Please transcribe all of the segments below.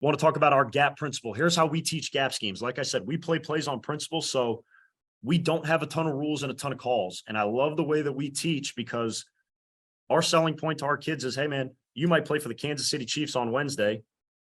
Want to talk about our gap principle. Here's how we teach gap schemes. Like I said, we play plays on principle, so we don't have a ton of rules and a ton of calls. And I love the way that we teach because our selling point to our kids is, hey, man, you might play for the Kansas City Chiefs on Wednesday,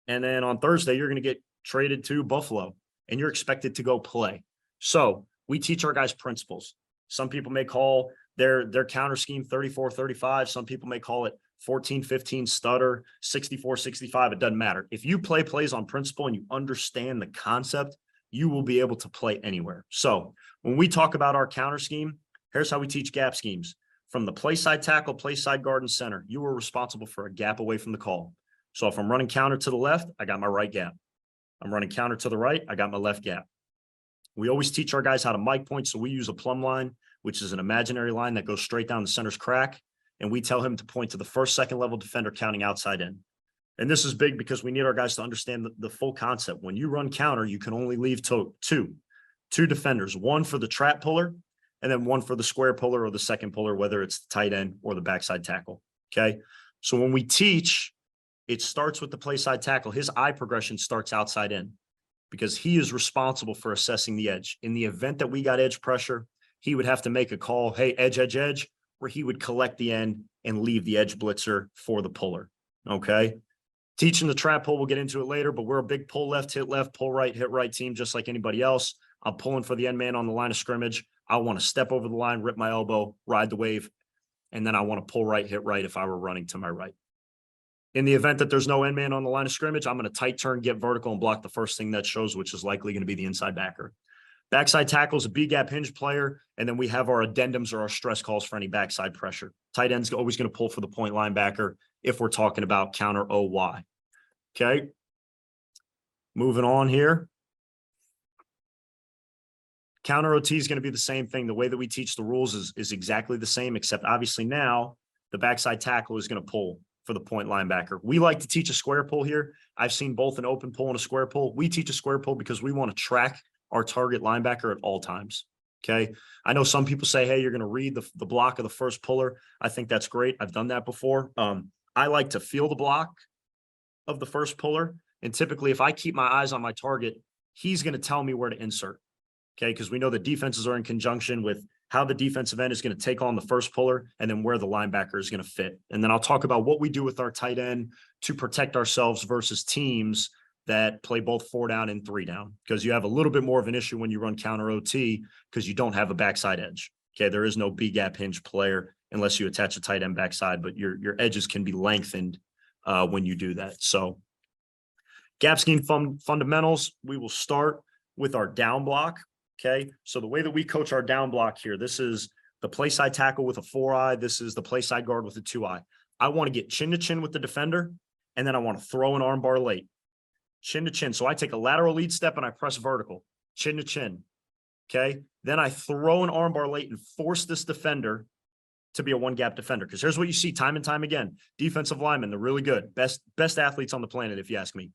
and then on Thursday, you're going to get traded to Buffalo, and you're expected to go play. So we teach our guys principles. Some people may call their counter scheme 34-35. Some people may call it 14-15 stutter, 64-65. It doesn't matter. If you play plays on principle and you understand the concept, you will be able to play anywhere. So when we talk about our counter scheme, here's how we teach gap schemes. From the play side tackle, play side guard, and center, you are responsible for a gap away from the call. So if I'm running counter to the left, I got my right gap. I'm running counter to the right, I got my left gap. We always teach our guys how to mic point, so we use a plumb line, which is an imaginary line that goes straight down the center's crack, and we tell him to point to the first, second level defender counting outside in. And this is big because we need our guys to understand the full concept. When you run counter, you can only leave two defenders, one for the trap puller, and then one for the square puller or the second puller, whether it's the tight end or the backside tackle, okay? So when we teach, it starts with the play side tackle. His eye progression starts outside in because he is responsible for assessing the edge. In the event that we got edge pressure, he would have to make a call, hey, edge, edge, edge, where he would collect the end and leave the edge blitzer for the puller, okay? Teaching the trap pull, we'll get into it later, but we're a big pull left, pull right, hit right team, just like anybody else. I'm pulling for the end man on the line of scrimmage. I want to step over the line, rip my elbow, ride the wave, and then I want to pull right, hit right if I were running to my right. In the event that there's no end man on the line of scrimmage, I'm going to tight turn, get vertical, and block the first thing that shows, which is likely going to be the inside backer. Backside tackle is a B-gap hinge player, and then we have our addendums or our stress calls for any backside pressure. Tight end's always going to pull for the point linebacker if we're talking about counter OY. Okay. Moving on here. Counter OT is going to be the same thing. The way that we teach the rules is exactly the same, except obviously now the backside tackle is going to pull for the point linebacker. We like to teach a square pull here. I've seen both an open pull and a square pull. We teach a square pull because we want to track our target linebacker at all times. Okay. I know some people say, hey, you're going to read the block of the first puller. I think that's great. I've done that before. I like to feel the block of the first puller. And typically if I keep my eyes on my target, he's going to tell me where to insert. Okay. Because we know the defenses are in conjunction with how the defensive end is going to take on the first puller and then where the linebacker is going to fit. And then I'll talk about what we do with our tight end to protect ourselves versus teams that play both 4 down and 3 down, because you have a little bit more of an issue when you run counter OT because you don't have a backside edge. Okay. There is no B gap hinge player unless you attach a tight end backside, but your edges can be lengthened when you do that. So gap scheme fundamentals, we will start with our down block. Okay. So the way that we coach our down block here, this is the play side tackle with a 4-eye. This is the play side guard with a 2-eye. I want to get chin to chin with the defender, and then I want to throw an arm bar late. Chin to chin. So I take a lateral lead step and I press vertical, chin to chin. Okay. Then I throw an arm bar late and force this defender to be a one gap defender. Because here's what you see time and time again. Defensive linemen, they're really good. Best athletes on the planet, if you ask me.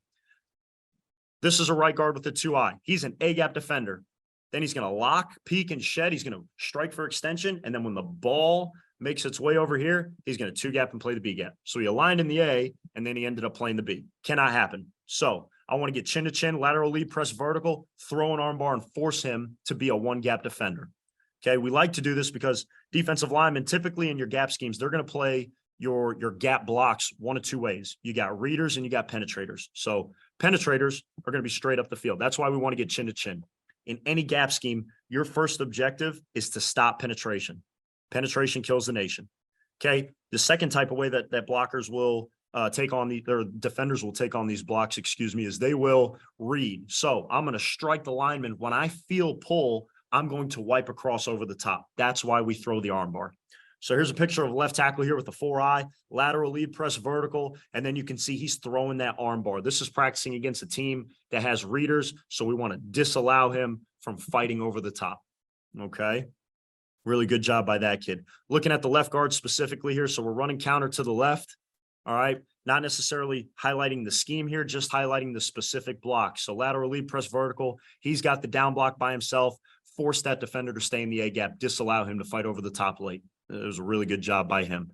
This is a right guard with a 2-eye. He's an A gap defender. Then he's going to lock, peek, and shed. He's going to strike for extension. And then when the ball makes its way over here, he's going to 2-gap and play the B gap. So he aligned in the A, and then he ended up playing the B. Cannot happen. So I want to get chin to chin, lateral lead, press vertical, throw an arm bar, and force him to be a one-gap defender. Okay, we like to do this because defensive linemen, typically in your gap schemes, they're going to play your gap blocks one of two ways. You got readers and you got penetrators. So penetrators are going to be straight up the field. That's why we want to get chin to chin. In any gap scheme, your first objective is to stop penetration. Penetration kills the nation. Okay. The second type of way that blockers will take on or defenders will take on these blocks, is they will read. So I'm going to strike the lineman. When I feel pull, I'm going to wipe across over the top. That's why we throw the arm bar. So here's a picture of a left tackle here with the 4-eye, lateral lead, press vertical, and then you can see he's throwing that arm bar. This is practicing against a team that has readers, so we want to disallow him from fighting over the top. Okay? Really good job by that kid. Looking at the left guard specifically here, so we're running counter to the left, all right? Not necessarily highlighting the scheme here, just highlighting the specific block. So lateral lead, press vertical, he's got the down block by himself, force that defender to stay in the A gap, disallow him to fight over the top late. It was a really good job by him.